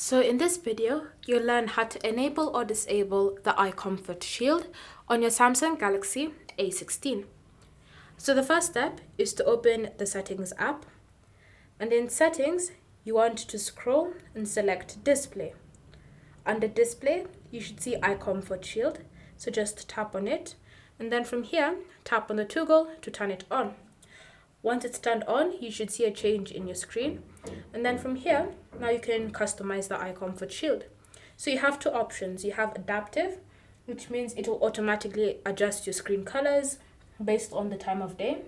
So in this video, you'll learn how to enable or disable the eye comfort shield on your Samsung Galaxy A16. So the first step is to open the settings app, and in settings, you want to scroll and select display. Under display, you should see eye comfort shield, so just tap on it, and then from here, tap on the toggle to turn it on. Once it's turned on, you should see a change in your screen. And then from here, now you can customize the eye comfort shield. So you have two options. You have adaptive, which means it will automatically adjust your screen colors based on the time of day.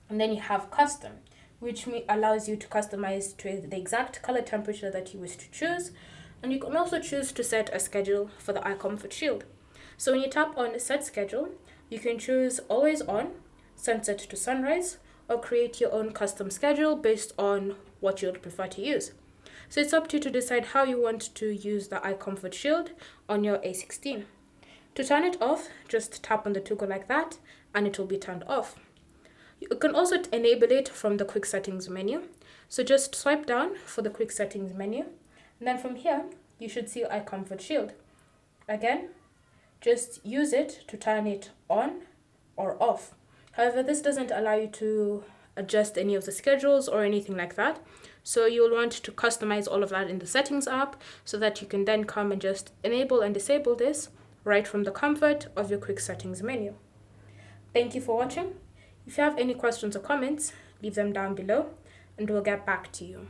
And then you have custom, which allows you to customize to the exact color temperature that you wish to choose. And you can also choose to set a schedule for the eye comfort shield. So when you tap on set schedule, you can choose always on, sunset to sunrise, or create your own custom schedule based on what you would prefer to use. So it's up to you to decide how you want to use the eye comfort shield on your A16. To turn it off, just tap on the toggle like that and it will be turned off. You can also enable it from the quick settings menu. So just swipe down for the quick settings menu, and then from here you should see eye comfort shield. Again, just use it to turn it on or off. However, this doesn't allow you to adjust any of the schedules or anything like that. So you'll want to customize all of that in the settings app so that you can then come and just enable and disable this right from the comfort of your quick settings menu. Thank you for watching. If you have any questions or comments, leave them down below and we'll get back to you.